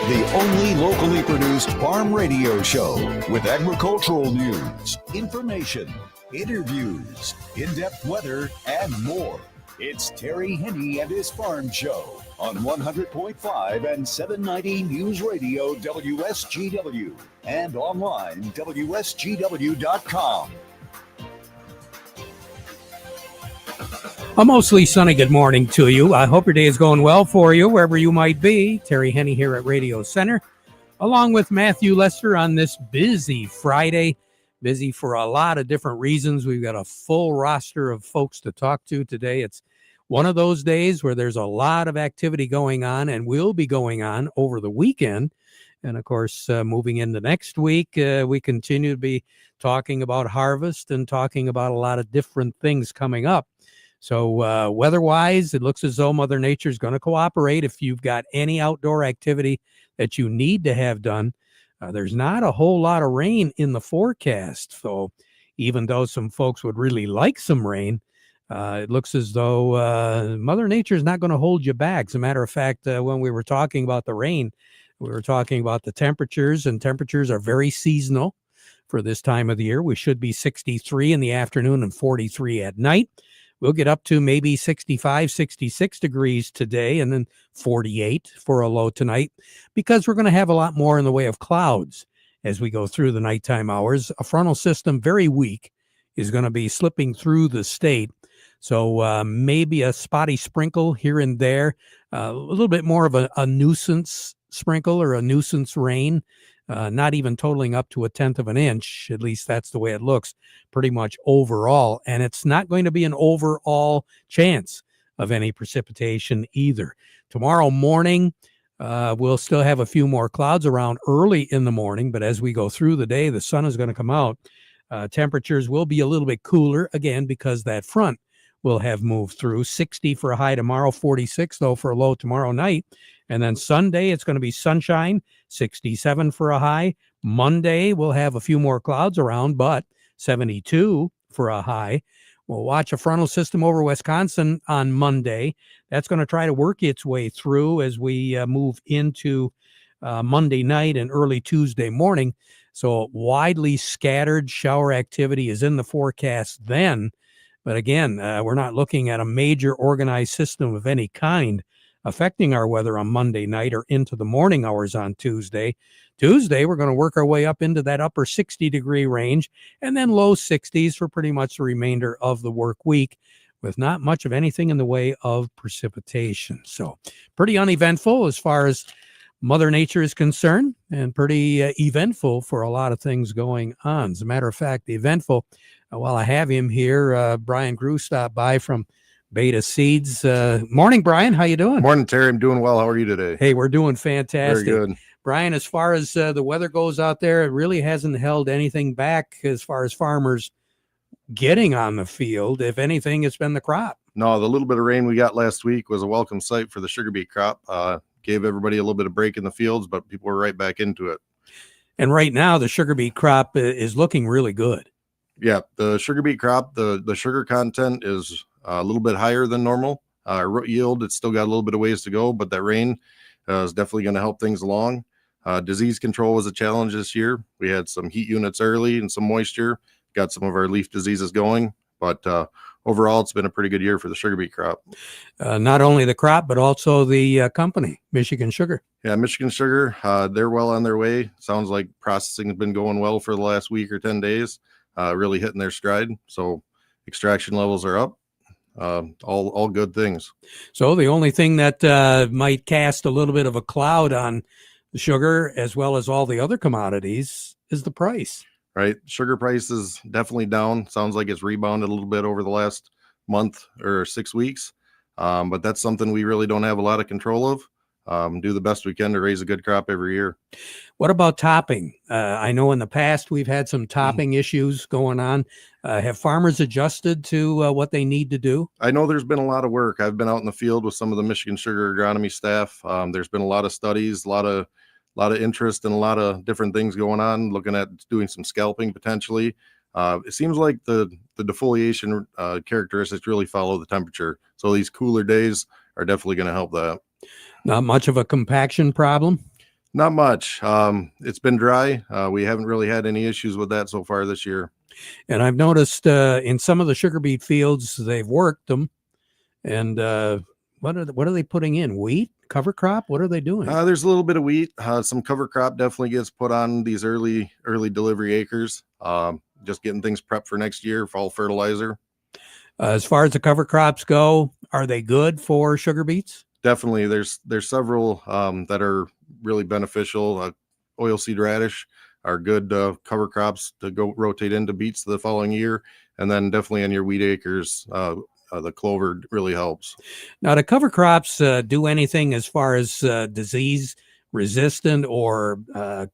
the only locally produced farm radio show with agricultural news, information, interviews, in-depth weather, and more. It's Terry Henne and his Farm Show on 100.5 and 790 News Radio WSGW and online WSGW.com. A mostly sunny good morning to you. I hope your day is going well for you, wherever you might be. Terry Henne here at Radio Center, along with Matthew Lester on this busy Friday. Busy for a lot of different reasons. We've got a full roster of folks to talk to today. It's one of those days where there's a lot of activity going on and will be going on over the weekend. And, of course, moving into next week, we continue to be talking about harvest and talking about a lot of different things coming up. So weather-wise, it looks as though Mother Nature is going to cooperate. If you've got any outdoor activity that you need to have done, there's not a whole lot of rain in the forecast. So even though some folks would really like some rain, it looks as though Mother Nature is not going to hold you back. As a matter of fact, when we were talking about the rain, we were talking about the temperatures, and temperatures are very seasonal for this time of the year. We should be 63 in the afternoon and 43 at night. We'll get up to maybe 65, 66 degrees today and then 48 for a low tonight because we're going to have a lot more in the way of clouds as we go through the nighttime hours. A frontal system, very weak, is going to be slipping through the state. So maybe a spotty sprinkle here and there, a little bit more of a nuisance sprinkle or a nuisance rain. Not even totaling up to 1/10 of an inch. At least that's the way it looks pretty much overall. And it's not going to be an overall chance of any precipitation either. Tomorrow morning, we'll still have a few more clouds around early in the morning, but as we go through the day, the sun is going to come out. Temperatures will be a little bit cooler again because that front will have moved through. 60 for a high tomorrow, 46 though for a low tomorrow night. And then Sunday, it's going to be sunshine, 67 for a high. Monday, we'll have a few more clouds around, but 72 for a high. We'll watch a frontal system over Wisconsin on Monday. That's going to try to work its way through as we move into Monday night and early Tuesday morning. So widely scattered shower activity is in the forecast then. But again, we're not looking at a major organized system of any kind affecting our weather on Monday night or into the morning hours on Tuesday. Tuesday, we're going to work our way up into that upper 60-degree range and then low 60s for pretty much the remainder of the work week with not much of anything in the way of precipitation. So pretty uneventful as far as Mother Nature is concerned and pretty eventful for a lot of things going on. As a matter of fact, the eventful, while I have him here, Brian Grew stopped by from Beta Seeds. Morning, Brian. How you doing? Morning, Terry. I'm doing well. How are you today? Hey, we're doing fantastic. Very good. Brian, as far as the weather goes out there, it really hasn't held anything back as far as farmers getting on the field. If anything, it's been the crop. No, the little bit of rain we got last week was a welcome sight for the sugar beet crop. Gave everybody a little bit of break in the fields, but people were right back into it. And right now, the sugar beet crop is looking really good. Yeah, the sugar beet crop, the sugar content is a little bit higher than normal. Root yield, it's still got a little bit of ways to go, but that rain is definitely going to help things along. Disease control was a challenge this year. We had some heat units early and some moisture, got some of our leaf diseases going, but overall, it's been a pretty good year for the sugar beet crop. Not only the crop, but also the company, Michigan Sugar. Yeah, Michigan Sugar, they're well on their way. Sounds like processing has been going well for the last week or 10 days, really hitting their stride. So extraction levels are up. All good things. So the only thing that might cast a little bit of a cloud on the sugar as well as all the other commodities is the price. Right. Sugar price is definitely down. Sounds like it's rebounded a little bit over the last month or 6 weeks. But that's something we really don't have a lot of control of. Do the best we can to raise a good crop every year. What about topping? I know in the past we've had some topping issues going on. Have farmers adjusted to what they need to do? I know there's been a lot of work. I've been out in the field with some of the Michigan Sugar agronomy staff. There's been a lot of studies, a lot of interest and a lot of different things going on, looking at doing some scalping potentially. It seems like the defoliation characteristics really follow the temperature. So these cooler days are definitely going to help that. Not much of a compaction problem? Not much. It's been dry. We haven't really had any issues with that so far this year. And I've noticed in some of the sugar beet fields, they've worked them. And what are they putting in? Wheat? Cover crop? What are they doing? There's a little bit of wheat. Some cover crop definitely gets put on these early delivery acres. Just getting things prepped for next year, fall fertilizer. As far as the cover crops go, are they good for sugar beets? Definitely. There's several that are really beneficial. Oilseed radish are good cover crops to go rotate into beets the following year. And then definitely on your wheat acres, the clover really helps. Now, do cover crops do anything as far as disease resistant or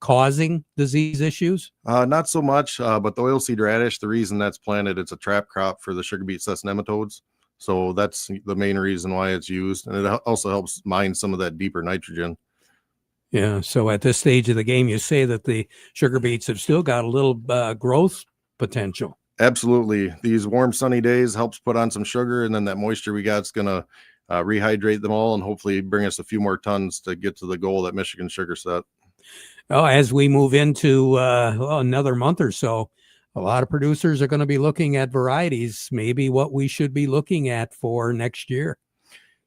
causing disease issues? Not so much, but the oilseed radish, the reason that's planted, it's a trap crop for the sugar beet cess nematodes. So that's the main reason why it's used. And it also helps mine some of that deeper nitrogen. Yeah. So at this stage of the game, you say that the sugar beets have still got a little growth potential. Absolutely. These warm, sunny days helps put on some sugar, and then that moisture we got is going to rehydrate them all and hopefully bring us a few more tons to get to the goal that Michigan Sugar set. Oh, as we move into another month or so, a lot of producers are going to be looking at varieties, maybe what we should be looking at for next year.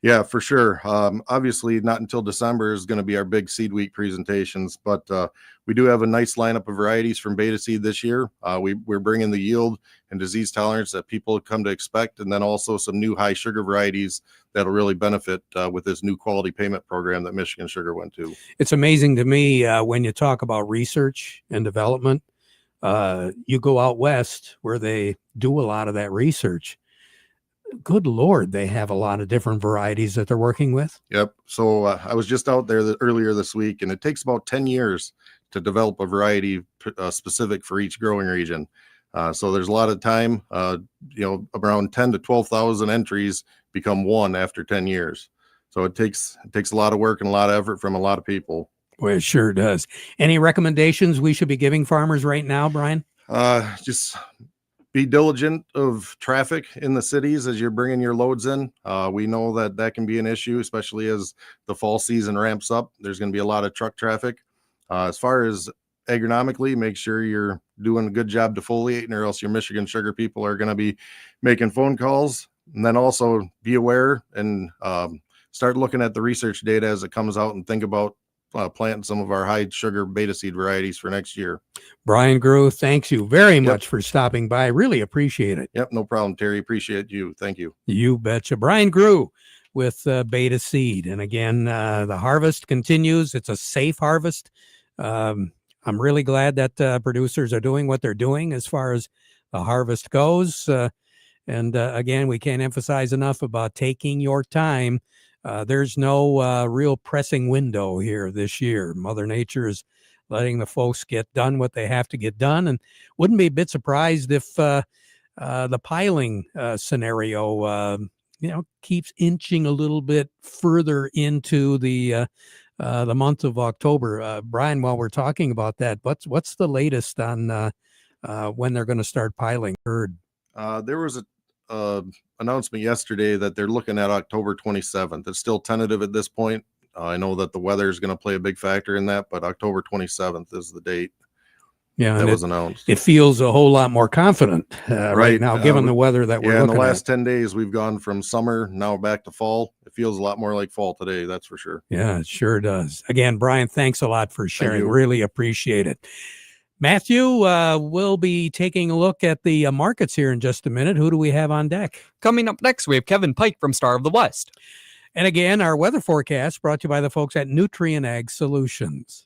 Yeah, for sure. Obviously, not until December is going to be our big seed week presentations, but we do have a nice lineup of varieties from Beta Seed this year. We're bringing the yield and disease tolerance that people have come to expect, and then also some new high sugar varieties that'll really benefit with this new quality payment program that Michigan Sugar went to. It's amazing to me when you talk about research and development. You go out west where they do a lot of that research. Good Lord, they have a lot of different varieties that they're working with. Yep. So I was just out there earlier this week, and it takes about 10 years to develop a variety specific for each growing region. So there's a lot of time, around 10 to 12,000 entries become one after 10 years. So it takes a lot of work and a lot of effort from a lot of people. Well, it sure does. Any recommendations we should be giving farmers right now, Brian? Just be diligent of traffic in the cities as you're bringing your loads in. We know that can be an issue, especially as the fall season ramps up. There's going to be a lot of truck traffic. As far as agronomically, make sure you're doing a good job defoliating, or else your Michigan Sugar people are going to be making phone calls. And then also be aware and start looking at the research data as it comes out, and think about planting some of our high sugar beta seed varieties for next year. Brian Grew, thanks you very much for stopping by. Really appreciate it. Yep, no problem, Terry. Appreciate you. Thank you. You betcha. Brian Grew with Beta Seed. And again, the harvest continues. It's a safe harvest. I'm really glad that producers are doing what they're doing as far as the harvest goes. And again, we can't emphasize enough about taking your time. There's no real pressing window here this year. Mother Nature is letting the folks get done what they have to get done, and wouldn't be a bit surprised if the piling scenario, keeps inching a little bit further into the month of October. Brian, while we're talking about that, what's the latest on when they're going to start piling herd? There was a announcement yesterday that they're looking at October 27th. It's still tentative at this point. I know that the weather is going to play a big factor in that, but October 27th is the date. Yeah, that was announced. It feels a whole lot more confident right now, given the weather that we're looking at. In the last 10 days, we've gone from summer now back to fall. It feels a lot more like fall today, that's for sure. Yeah, it sure does. Again, Brian, thanks a lot for sharing. Really appreciate it. Matthew, we'll be taking a look at the markets here in just a minute. Who do we have on deck? Coming up next, we have Kevin Pike from Star of the West. And again, our weather forecast brought to you by the folks at Nutrient Ag Solutions.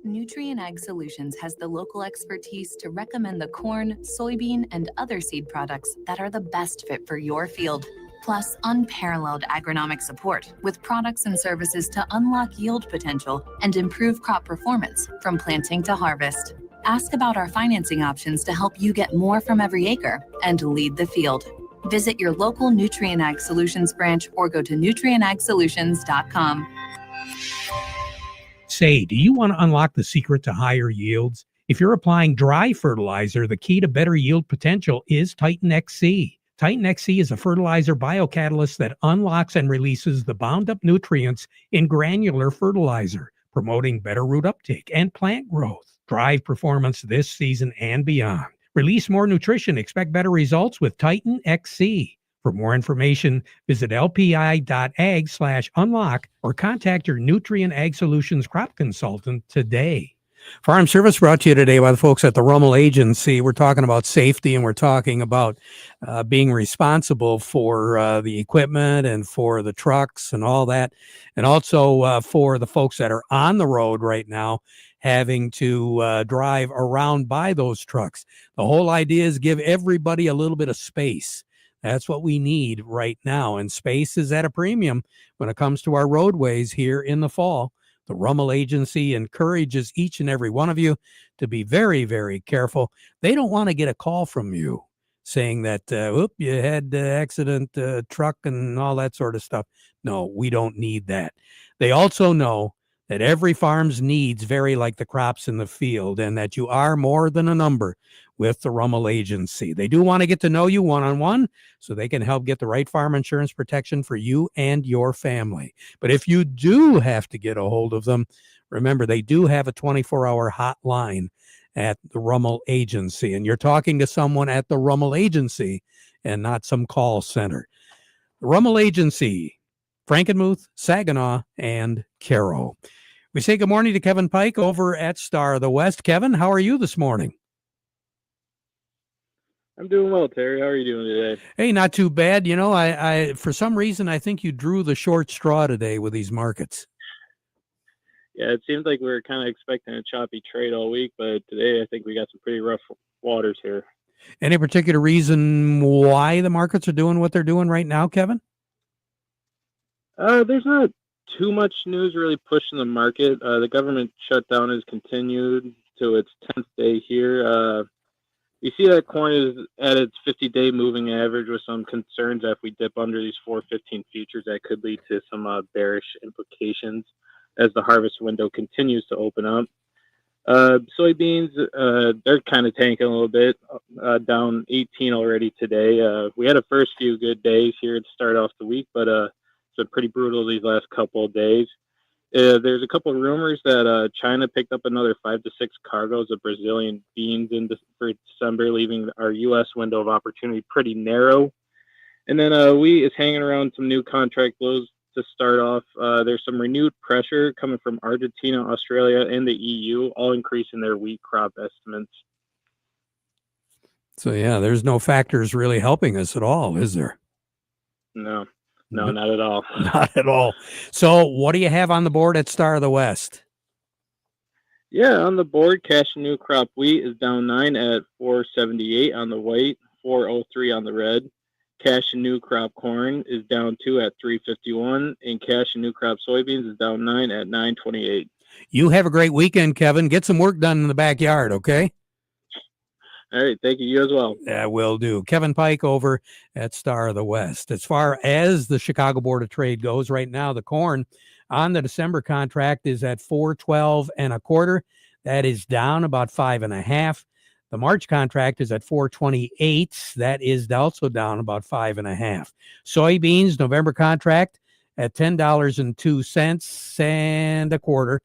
Nutrient Ag Solutions has the local expertise to recommend the corn, soybean, and other seed products that are the best fit for your field. Plus, unparalleled agronomic support with products and services to unlock yield potential and improve crop performance from planting to harvest. Ask about our financing options to help you get more from every acre and lead the field. Visit your local Nutrient Ag Solutions branch or go to nutrientagsolutions.com. Say, do you want to unlock the secret to higher yields? If you're applying dry fertilizer, the key to better yield potential is Titan XC. Titan XC is a fertilizer biocatalyst that unlocks and releases the bound up nutrients in granular fertilizer, promoting better root uptake and plant growth. Drive performance this season and beyond. Release more nutrition. Expect better results with Titan XC. For more information, visit lpi.ag/unlock or contact your Nutrien Ag Solutions crop consultant today. Farm Service brought to you today by the folks at the Rummel Agency. We're talking about safety, and we're talking about being responsible for the equipment and for the trucks and all that, and also for the folks that are on the road right now having to drive around by those trucks. The whole idea is give everybody a little bit of space. That's what we need right now, and space is at a premium when it comes to our roadways here in the fall. The Rummel Agency encourages each and every one of you to be very, very careful. They don't want to get a call from you saying that, you had accident, truck and all that sort of stuff. No, we don't need that. They also know that every farm's needs vary like the crops in the field, and that you are more than a number with the Rummel Agency. They do want to get to know you one-on-one so they can help get the right farm insurance protection for you and your family. But if you do have to get a hold of them, remember, they do have a 24-hour hotline at the Rummel Agency, and you're talking to someone at the Rummel Agency and not some call center. The Rummel Agency, Frankenmuth, Saginaw, and Caro. We say good morning to Kevin Pike over at Star of the West. Kevin, how are you this morning? I'm doing well, Terry. How are you doing today? Hey, not too bad. You know, I for some reason, I think you drew the short straw today with these markets. Yeah, it seems like we were kind of expecting a choppy trade all week, but today I think we got some pretty rough waters here. Any particular reason why the markets are doing what they're doing right now, Kevin? There's not too much news really pushing the market. The government shutdown has continued to its 10th day here. You see that corn is at its 50-day moving average with some concerns that if we dip under these 415 futures, that could lead to some bearish implications as the harvest window continues to open up. Soybeans, they're kind of tanking a little bit, down 18 already today. We had a first few good days here to start off the week, but it's been pretty brutal these last couple of days. There's a couple of rumors that China picked up another 5 to 6 cargoes of Brazilian beans for December, leaving our U.S. window of opportunity pretty narrow. And then wheat is hanging around some new contract lows to start off. There's some renewed pressure coming from Argentina, Australia, and the EU, all increasing their wheat crop estimates. So, yeah, there's no factors really helping us at all, is there? No, not at all. Not at all. So what do you have on the board at Star of the West? Yeah, on the board, cash and new crop wheat is down 9 at 478 on the white, 403 on the red. Cash and new crop corn is down 2 at 351, and cash and new crop soybeans is down 9 at 928. You have a great weekend, Kevin. Get some work done in the backyard, okay? All right, thank you. You as well. Yeah, will do. Kevin Pike over at Star of the West. As far as the Chicago Board of Trade goes, right now the corn on the December contract is at 412 1/4. That is down about 5 1/2. The March contract is at 428. That is also down about 5 1/2. Soybeans November contract at $10.02 and a quarter,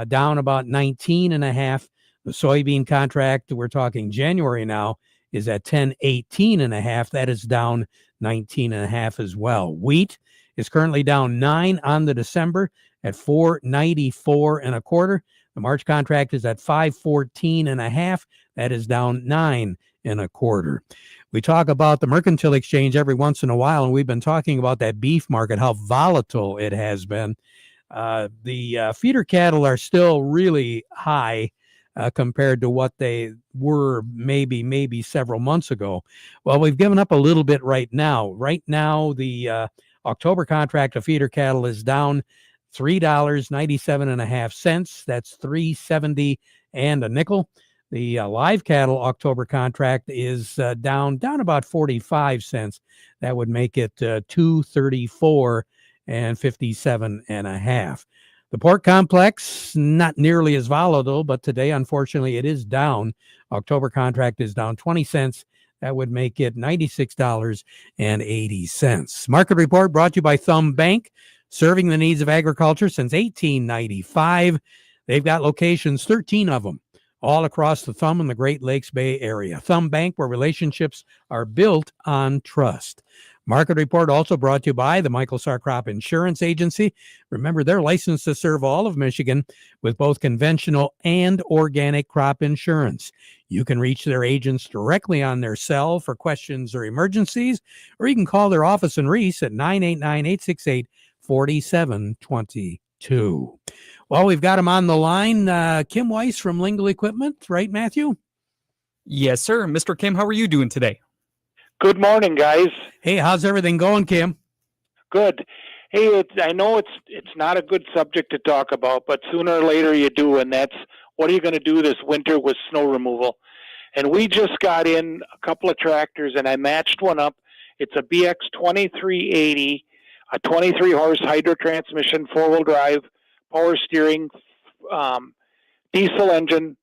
down about 19 1/2. The soybean contract, we're talking January now, is at 10.18 1/2. That is down 19 1/2 as well. Wheat is currently down 9 on the December at 494 1/4. The March contract is at 514 1/2. That is down 9 1/4. We talk about the mercantile exchange every once in a while, and we've been talking about that beef market, how volatile it has been. The feeder cattle are still really high compared to what they were maybe several months ago. Well, we've given up a little bit right now. Right now, the October contract of feeder cattle is down $3.97 1/2. That's $3.70 and a nickel. The live cattle October contract is down about 45 cents. That would make it $2.34 and 57 1/2. The pork complex, not nearly as volatile, but today, unfortunately, it is down. October contract is down 20 cents. That would make it $96.80. Market report brought to you by Thumb Bank. serving the needs of agriculture since 1895. They've got locations, 13 of them, all across the Thumb and the Great Lakes Bay Area. Thumb Bank, where relationships are built on trust. Market Report also brought to you by the Michael Sarr Crop Insurance Agency. Remember, they're licensed to serve all of Michigan with both conventional and organic crop insurance. You can reach their agents directly on their cell for questions or emergencies, or you can call their office in Reese at 989-868-4722. Well, we've got him on the line, Kim Weiss from Lingle Equipment, right, Matthew? Yes, sir. Mr. Kim, how are you doing today? Good morning, guys. Hey, how's everything going, Kim? Good. Hey, I know it's not a good subject to talk about, but sooner or later you do, and that's what are you going to do this winter with snow removal? And we just got in a couple of tractors, and I matched one up. It's a BX 2380, a 23-horse hydro transmission, four-wheel drive, power steering, diesel engine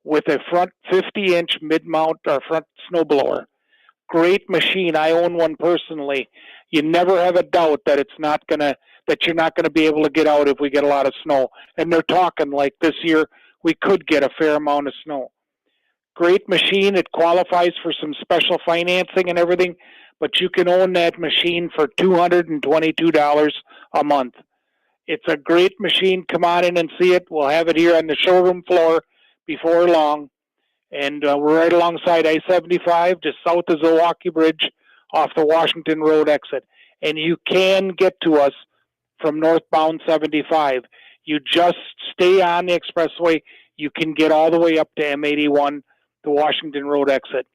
with a front 50-inch mid-mount or front snowblower. Great machine. I own one personally. You never have a doubt that you're not gonna be able to get out if we get a lot of snow. And they're talking like this year we could get a fair amount of snow. Great machine. It qualifies for some special financing and everything, but you can own that machine for $222 a month. It's a great machine. Come on in and see it. We'll have it here on the showroom floor before long. And we're right alongside I-75, just south of Zilwaukee Bridge, off the Washington Road exit. And you can get to us from northbound 75. You just stay on the expressway. You can get all the way up to M81, the Washington Road exit.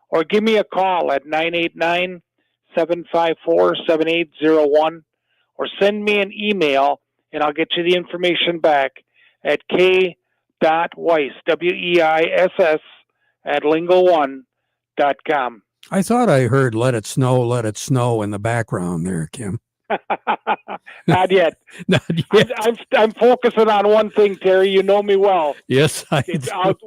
Or give me a call at 989-754-7801. Or send me an email, and I'll get you the information back at Weiss, WEISS, at lingo1.com. I thought I heard let it snow in the background there, Kim. Not yet. Not yet. I'm focusing on one thing, Terry. You know me well. Yes, I do.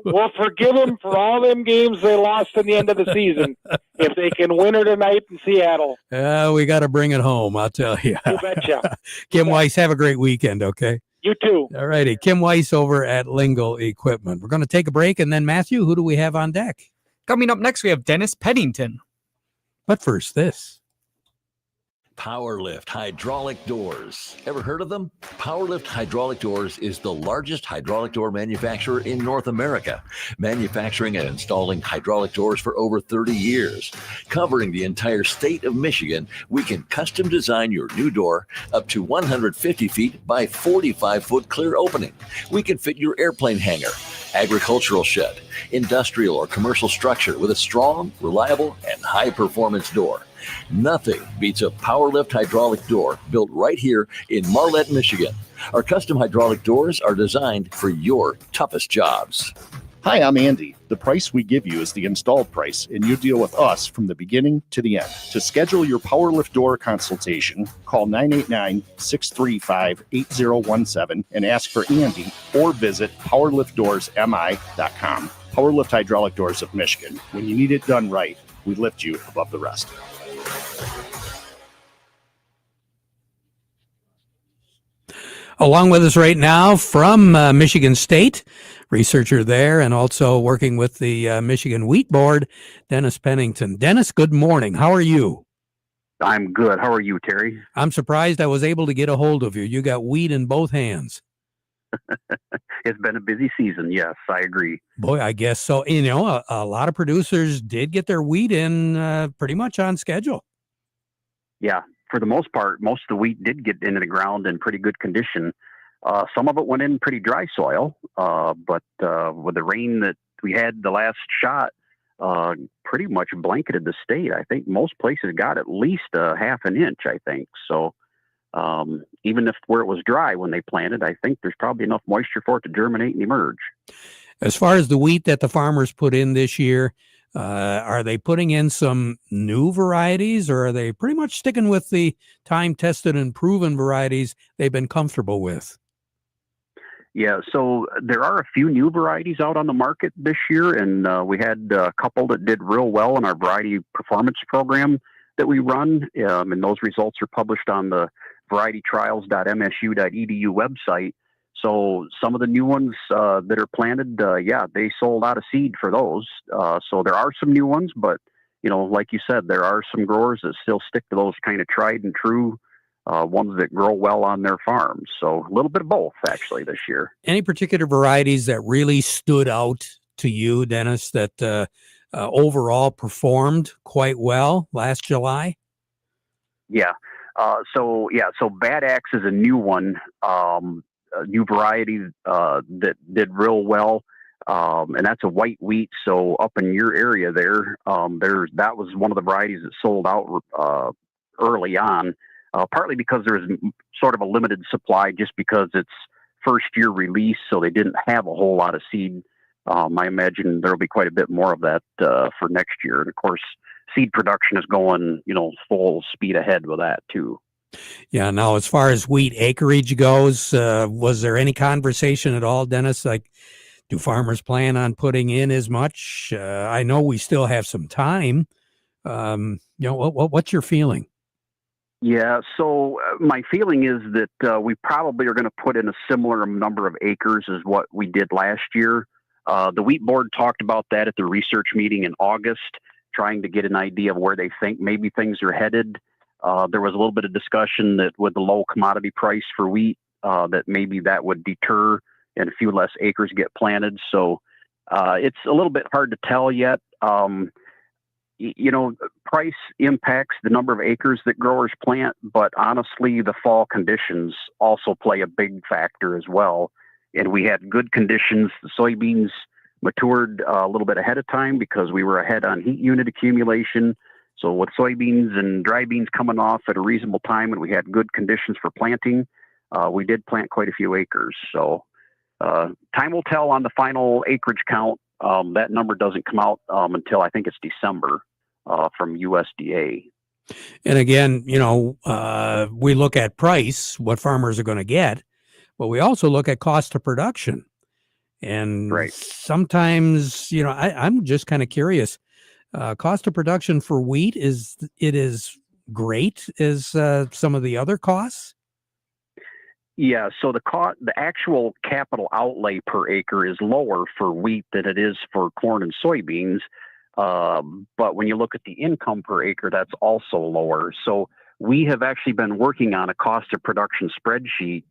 We'll forgive them for all them games they lost in the end of the season if they can win her tonight in Seattle. We got to bring it home, I'll tell you. You betcha. Kim Weiss, have a great weekend, okay? You too. All righty. Kim Weiss over at Lingle Equipment. We're going to take a break, and then, Matthew, who do we have on deck? Coming up next, we have Dennis Pennington. But first, this. Powerlift hydraulic doors. Ever heard of them? Powerlift hydraulic doors is the largest hydraulic door manufacturer in North America, manufacturing and installing hydraulic doors for over 30 years. Covering the entire state of Michigan, we can custom design your new door up to 150 feet by 45-foot clear opening. We can fit your airplane hangar, agricultural shed, industrial or commercial structure with a strong, reliable, and high-performance door. Nothing beats a Powerlift hydraulic door built right here in Marlette, Michigan. Our custom hydraulic doors are designed for your toughest jobs. Hi, I'm Andy. The price we give you is the installed price, and you deal with us from the beginning to the end. To schedule your Powerlift door consultation, call 989-635-8017 and ask for Andy, or visit powerliftdoorsmi.com. Powerlift Hydraulic Doors of Michigan. When you need it done right, we lift you above the rest. Along with us right now from Michigan State, researcher there and also working with the Michigan Wheat Board, Dennis Pennington. Dennis, good morning. How are you? I'm good. How are you, Terry? I'm surprised I was able to get a hold of you. You got wheat in both hands. It's been a busy season. Yes, I agree. Boy, I guess so. You know, a lot of producers did get their wheat in pretty much on schedule. Yeah, for the most part, most of the wheat did get into the ground in pretty good condition. Some of it went in pretty dry soil, but with the rain that we had the last shot, pretty much blanketed the state. I think most places got at least a half an inch, I think. So even if where it was dry when they planted, I think there's probably enough moisture for it to germinate and emerge. As far as the wheat that the farmers put in this year, are they putting in some new varieties, or are they pretty much sticking with the time-tested and proven varieties they've been comfortable with? Yeah, so there are a few new varieties out on the market this year, and we had a couple that did real well in our variety performance program that we run, and those results are published on the varietytrials.msu.edu website. So some of the new ones that are planted, they sold out of seed for those. So there are some new ones, but like you said, there are some growers that still stick to those kind of tried and true ones that grow well on their farms. So a little bit of both actually this year. Any particular varieties that really stood out to you, Dennis, that overall performed quite well last July? Yeah. So Bad Axe is a new one, a new variety that did real well. And that's a white wheat. So up in your area that was one of the varieties that sold out early on, partly because there was sort of a limited supply just because it's first year release. So they didn't have a whole lot of seed. I imagine there'll be quite a bit more of that for next year. And of course, seed production is going, full speed ahead with that too. Yeah. Now, as far as wheat acreage goes, was there any conversation at all, Dennis? Like, do farmers plan on putting in as much? I know we still have some time. What's your feeling? Yeah, so my feeling is that we probably are going to put in a similar number of acres as what we did last year. The wheat board talked about that at the research meeting in August, trying to get an idea of where they think maybe things are headed. There was a little bit of discussion that with the low commodity price for wheat, that maybe that would deter and a few less acres get planted. So it's a little bit hard to tell yet. Price impacts the number of acres that growers plant, but honestly, the fall conditions also play a big factor as well. And we had good conditions. The soybeans matured a little bit ahead of time because we were ahead on heat unit accumulation. So with soybeans and dry beans coming off at a reasonable time and we had good conditions for planting, we did plant quite a few acres. So time will tell on the final acreage count. That number doesn't come out until I think it's December from USDA. And again, we look at price, what farmers are going to get, but we also look at cost of production. And right. Sometimes, I'm just kind of curious. Cost of production for wheat is great as some of the other costs? Yeah, so the actual capital outlay per acre is lower for wheat than it is for corn and soybeans. But when you look at the income per acre, that's also lower. So we have actually been working on a cost of production spreadsheet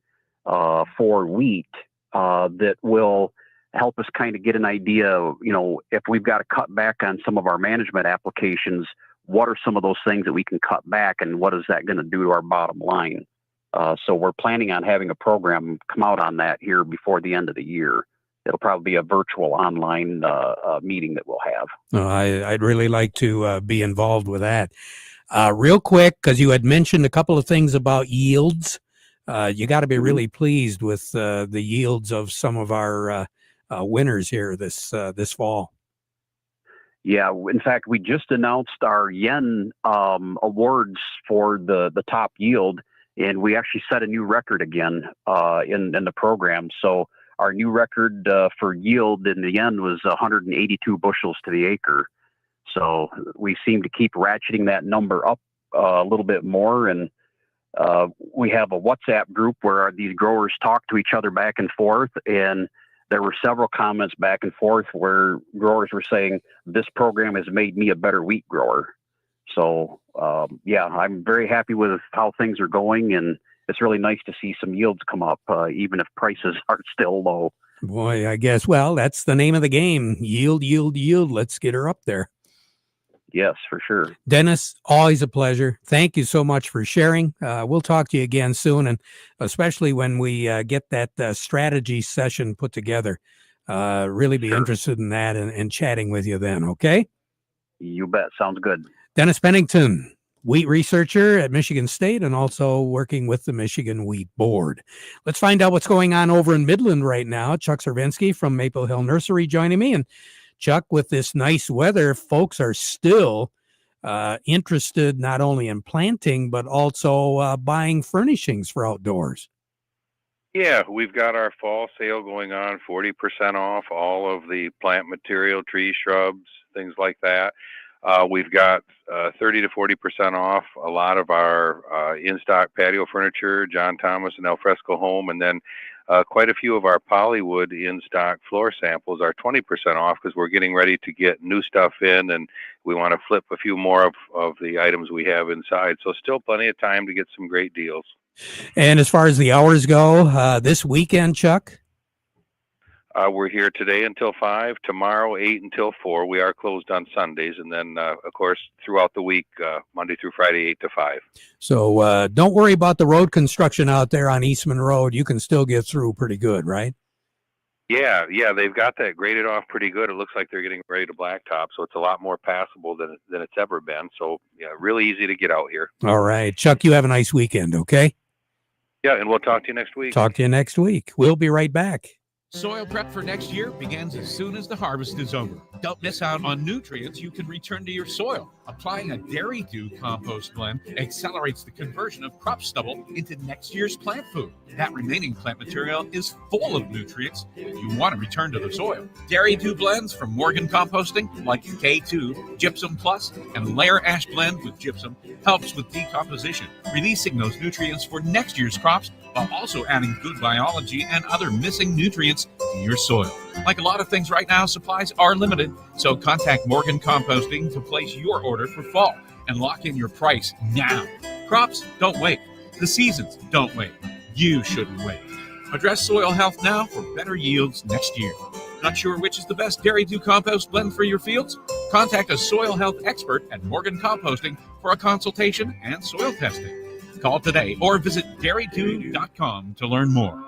for wheat that will help us kind of get an idea of, if we've got to cut back on some of our management applications, what are some of those things that we can cut back and what is that going to do to our bottom line? So we're planning on having a program come out on that here before the end of the year. It'll probably be a virtual online meeting that we'll have. I'd really like to be involved with that. Real quick, because you had mentioned a couple of things about yields. You got to be really pleased with the yields of some of our winners here this fall. Yeah, in fact, we just announced our Henne awards for the top yield, and we actually set a new record again in the program. So our new record for yield in the end was 182 bushels to the acre. So we seem to keep ratcheting that number up a little bit more. And we have a WhatsApp group where these growers talk to each other back and forth. And there were several comments back and forth where growers were saying, this program has made me a better wheat grower. So, I'm very happy with how things are going. And it's really nice to see some yields come up, even if prices are still low. Boy, I guess, that's the name of the game. Yield, yield, yield. Let's get her up there. Yes, for sure. Dennis, always a pleasure. Thank you so much for sharing. We'll talk to you again soon, and especially when we get that strategy session put together. Really be interested in that and chatting with you then, okay? You bet. Sounds good. Dennis Pennington, wheat researcher at Michigan State and also working with the Michigan Wheat Board. Let's find out what's going on over in Midland right now. Chuck Cervinsky from Maple Hill Nursery joining me. And Chuck, with this nice weather, folks are still interested not only in planting, but also buying furnishings for outdoors. Yeah, we've got our fall sale going on, 40% off all of the plant material, trees, shrubs, things like that. We've got 30 to 40% off a lot of our in-stock patio furniture, John Thomas and Alfresco Home, and then quite a few of our Polywood in-stock floor samples are 20% off because we're getting ready to get new stuff in, and we want to flip a few more of the items we have inside. So still plenty of time to get some great deals. And as far as the hours go, this weekend, Chuck? We're here today until 5, tomorrow 8 until 4. We are closed on Sundays, and then, of course, throughout the week, Monday through Friday, 8 to 5. So don't worry about the road construction out there on Eastman Road. You can still get through pretty good, right? Yeah, they've got that graded off pretty good. It looks like they're getting ready to blacktop, so it's a lot more passable than it's ever been. So, yeah, really easy to get out here. All right. Chuck, you have a nice weekend, okay? Yeah, and we'll talk to you next week. Talk to you next week. We'll be right back. Soil prep for next year begins as soon as the harvest is over. Don't miss out on nutrients you can return to your soil. Applying a Dairy Dew compost blend accelerates the conversion of crop stubble into next year's plant food. That remaining plant material is full of nutrients you want to return to the soil. Dairy Dew blends from Morgan Composting, like K2, Gypsum Plus, and Layer Ash Blend with Gypsum, helps with decomposition, releasing those nutrients for next year's crops while also adding good biology and other missing nutrients to your soil. Like a lot of things right now, supplies are limited, so contact Morgan Composting to place your order for fall and lock in your price now. Crops don't wait. The seasons don't wait. You shouldn't wait. Address soil health now for better yields next year. Not sure which is the best Dairy Dew compost blend for your fields? Contact a soil health expert at Morgan Composting for a consultation and soil testing. Call today or visit dairydew.com to learn more.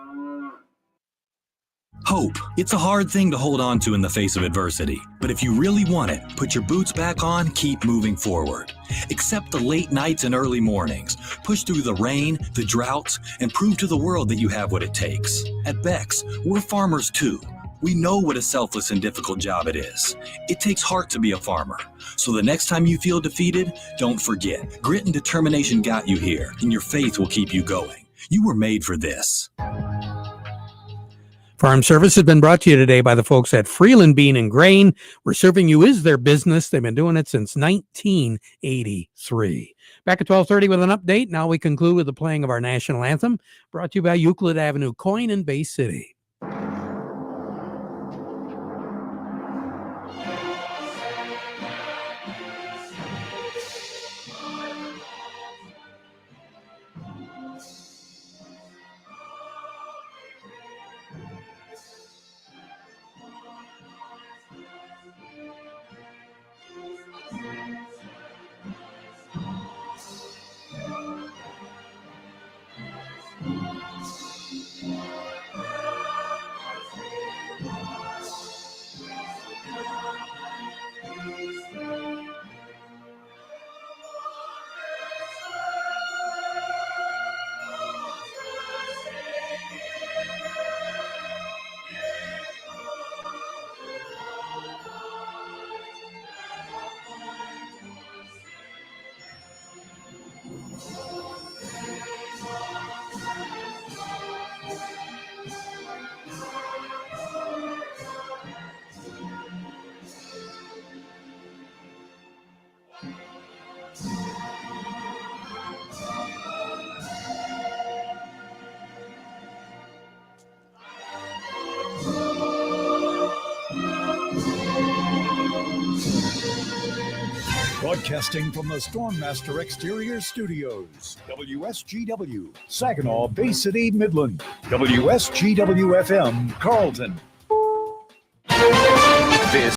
Hope. It's a hard thing to hold on to in the face of adversity. But if you really want it, put your boots back on, keep moving forward. Accept the late nights and early mornings. Push through the rain, the droughts, and prove to the world that you have what it takes. At Beck's, we're farmers too. We know what a selfless and difficult job it is. It takes heart to be a farmer. So the next time you feel defeated, don't forget, grit and determination got you here, and your faith will keep you going. You were made for this. Farm Service has been brought to you today by the folks at Freeland Bean and Grain, where serving you is their business. They've been doing it since 1983. Back at 12:30 with an update. Now we conclude with the playing of our national anthem, brought to you by Euclid Avenue Coin in Bay City. Broadcasting from the Stormmaster Exterior Studios, WSGW, Saginaw, Bay City, Midland, WSGW-FM, Carlton,